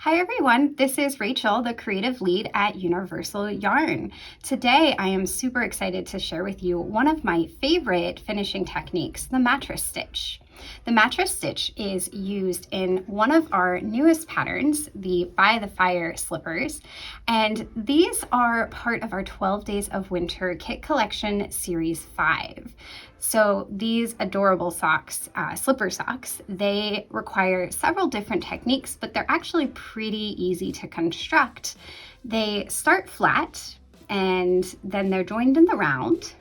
Hi everyone, this is Rachel, the creative lead at Universal Yarn. Today I am super excited to share with you one of my favorite finishing techniques, the mattress stitch. The mattress stitch is used in one of our newest patterns, the By the Fire slippers, and these are part of our 12 Days of Winter Kit Collection Series 5. So these adorable socks, slipper socks, they require several different techniques, but they're actually pretty easy to construct. They start flat and then they're joined in the round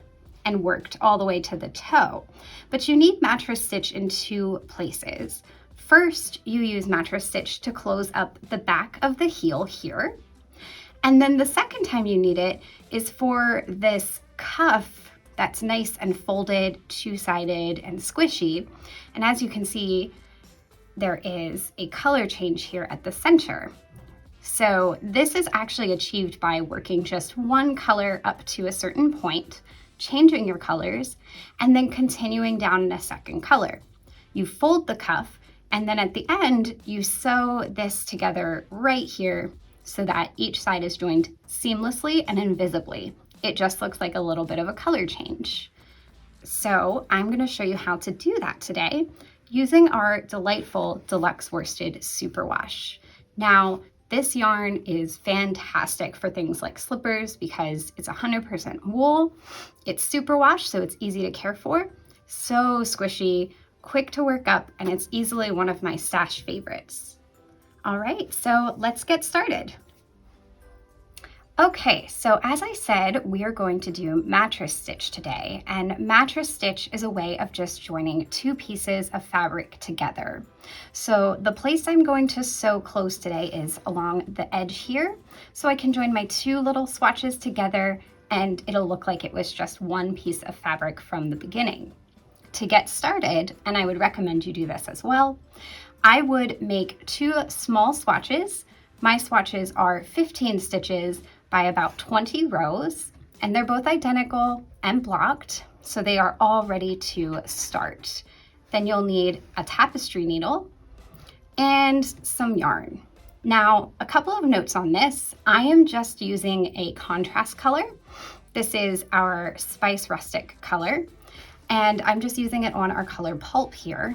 and worked all the way to the toe. But you need mattress stitch in two places. First, you use mattress stitch to close up the back of the heel here. And then the second time you need it is for this cuff that's nice and folded, two-sided and squishy. And as you can see, there is a color change here at the center. So this is actually achieved by working just one color up to a certain point, changing your colors, and then continuing down in a second color. You fold the cuff, and then at the end, you sew this together right here so that each side is joined seamlessly and invisibly. It just looks like a little bit of a color change. So I'm going to show you how to do that today using our delightful deluxe worsted superwash. Now, this yarn is fantastic for things like slippers because it's 100% wool. It's superwash, so it's easy to care for, so squishy, quick to work up, and it's easily one of my stash favorites. All right, so let's get started. Okay, so as I said, we are going to do mattress stitch today, and mattress stitch is a way of just joining two pieces of fabric together. So the place I'm going to sew close today is along the edge here, so I can join my two little swatches together and it'll look like it was just one piece of fabric from the beginning. To get started, and I would recommend you do this as well, I would make two small swatches. My swatches are 15 stitches by about 20 rows, and they're both identical and blocked, so they are all ready to start. Then you'll need a tapestry needle and some yarn. Now, a couple of notes on this. I am just using a contrast color. This is our Spice Rustic color, and I'm just using it on our color pulp here.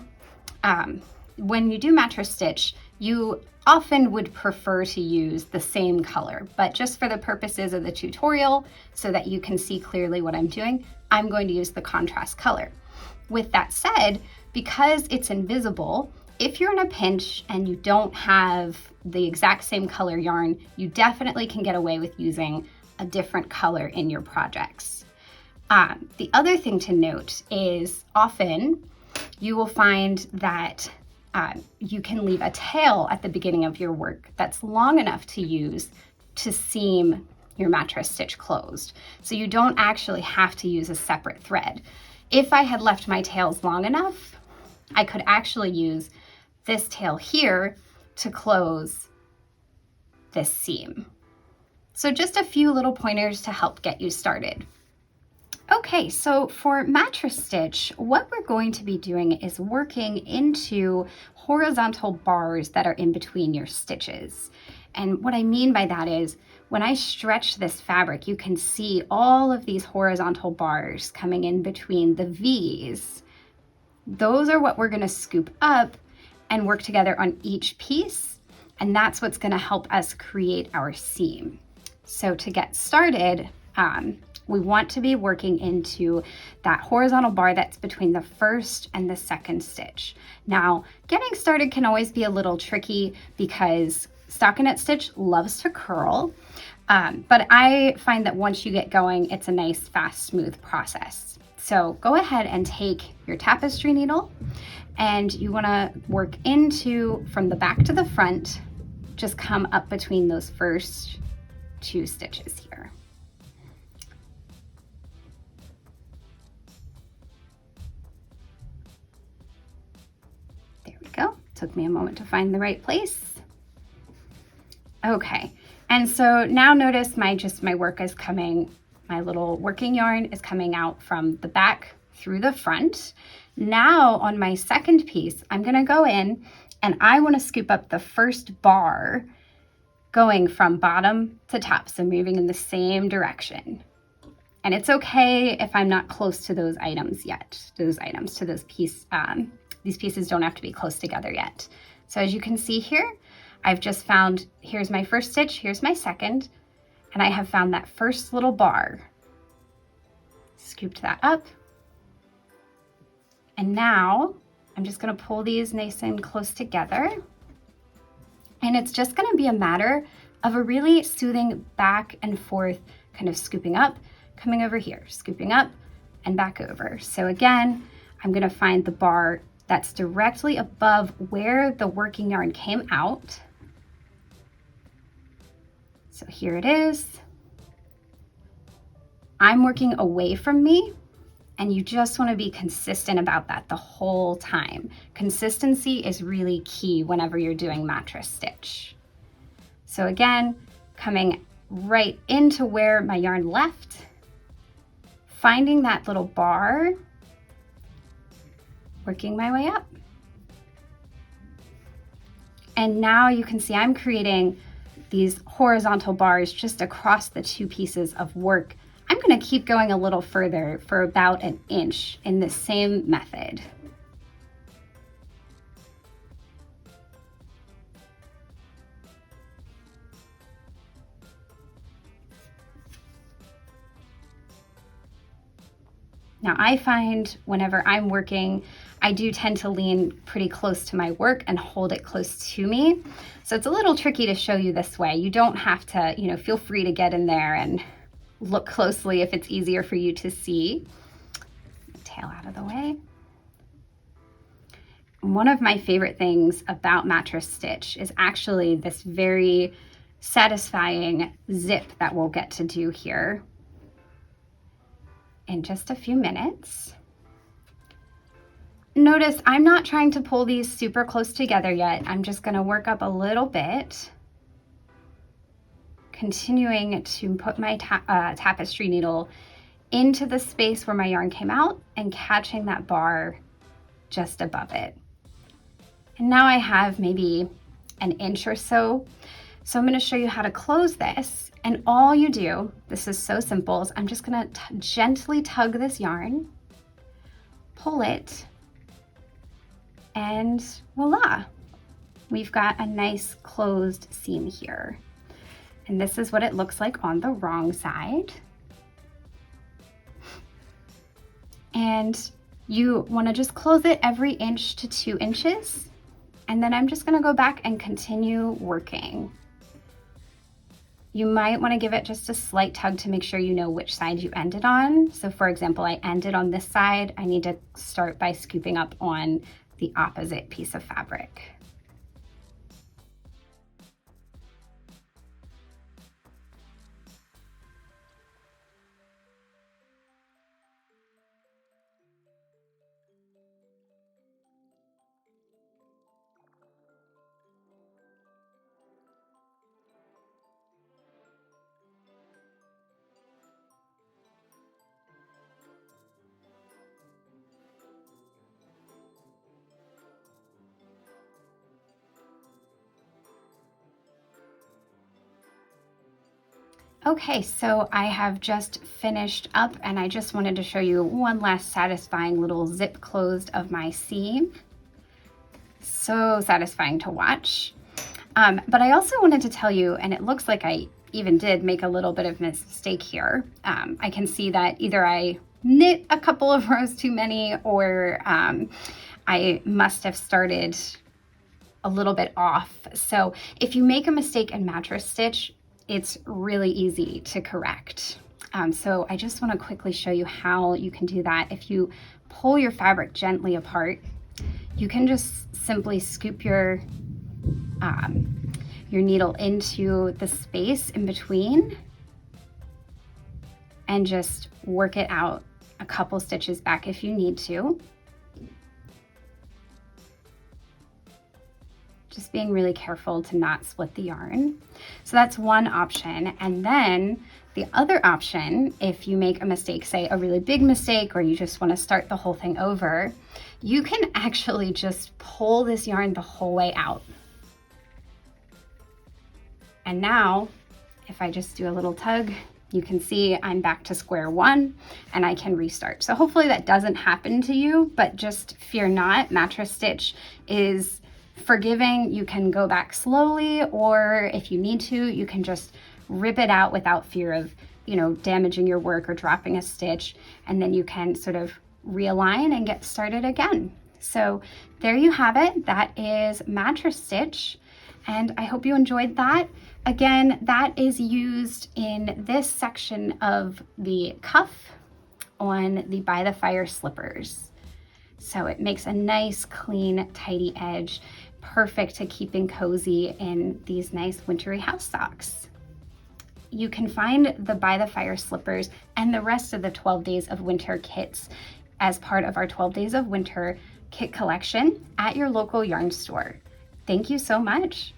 When you do mattress stitch, you often would prefer to use the same color, but just for the purposes of the tutorial, so that you can see clearly what I'm doing, I'm going to use the contrast color. With that said, because it's invisible, if you're in a pinch and you don't have the exact same color yarn, you definitely can get away with using a different color in your projects. The other thing to note is often you will find that you can leave a tail at the beginning of your work that's long enough to use to seam your mattress stitch closed. So you don't actually have to use a separate thread. If I had left my tails long enough, I could actually use this tail here to close this seam. So just a few little pointers to help get you started. Okay, so for mattress stitch, what we're going to be doing is working into horizontal bars that are in between your stitches. And what I mean by that is when I stretch this fabric, you can see all of these horizontal bars coming in between the V's. Those are what we're going to scoop up and work together on each piece, and that's what's going to help us create our seam. So to get started, we want to be working into that horizontal bar that's between the first and the second stitch. Now, getting started can always be a little tricky because stockinette stitch loves to curl, but I find that once you get going, it's a nice, fast, smooth process. So go ahead and take your tapestry needle, and you want to work into, from the back to the front, just come up between those first two stitches here. Go. Took me a moment to find the right place. Okay, and so now notice my work is coming, my little working yarn is coming out from the back through the front. Now on my second piece, I'm gonna go in and I wanna scoop up the first bar going from bottom to top, so moving in the same direction. And it's okay if I'm not close to those items yet, these pieces don't have to be close together yet. So as you can see here, I've just found, here's my first stitch, here's my second, and I have found that first little bar. Scooped that up. And now I'm just gonna pull these nice and close together. And it's just gonna be a matter of a really soothing back and forth, kind of scooping up, coming over here, scooping up and back over. So again, I'm gonna find the bar that's directly above where the working yarn came out. So here it is. I'm working away from me, and you just want to be consistent about that the whole time. Consistency is really key whenever you're doing mattress stitch. So again, coming right into where my yarn left, finding that little bar, working my way up. And now you can see I'm creating these horizontal bars just across the two pieces of work. I'm going to keep going a little further for about an inch in the same method. Now I find whenever I'm working, I do tend to lean pretty close to my work and hold it close to me. So it's a little tricky to show you this way. You don't have to, feel free to get in there and look closely if it's easier for you to see. Tail out of the way. One of my favorite things about mattress stitch is actually this very satisfying zip that we'll get to do here in just a few minutes. Notice I'm not trying to pull these super close together yet. I'm just going to work up a little bit, continuing to put my tapestry needle into the space where my yarn came out and catching that bar just above it. And now I have maybe an inch or so. So I'm going to show you how to close this. And all you do, this is so simple, is I'm just going to gently tug this yarn, pull it, and voila, we've got a nice closed seam here. And this is what it looks like on the wrong side. And you want to just close it every inch to 2 inches. And then I'm just going to go back and continue working. You might want to give it just a slight tug to make sure you know which side you ended on. So for example, I ended on this side. I need to start by scooping up on the opposite piece of fabric. Okay, so I have just finished up and I just wanted to show you one last satisfying little zip closed of my seam. So satisfying to watch. But I also wanted to tell you, and it looks like I even did make a little bit of mistake here. I can see that either I knit a couple of rows too many or I must have started a little bit off. So if you make a mistake in mattress stitch, it's really easy to correct. So I just want to quickly show you how you can do that. If you pull your fabric gently apart, you can just simply scoop your needle into the space in between and just work it out a couple stitches back if you need to. Just being really careful to not split the yarn. So that's one option. And then the other option, if you make a mistake, say a really big mistake, or you just want to start the whole thing over, you can actually just pull this yarn the whole way out. And now, if I just do a little tug, you can see I'm back to square one and I can restart. So hopefully that doesn't happen to you, but just fear not. Mattress Stitch is forgiving. You can go back slowly, or if you need to, you can just rip it out without fear of, damaging your work or dropping a stitch, and then you can sort of realign and get started again. So there you have it. That is Mattress Stitch, and I hope you enjoyed that. Again, that is used in this section of the cuff on the By the Fire slippers. So it makes a nice, clean, tidy edge, perfect to keeping cozy in these nice wintry house socks. You can find the By the Fire slippers and the rest of the 12 Days of Winter kits as part of our 12 Days of Winter kit collection at your local yarn store. Thank you so much.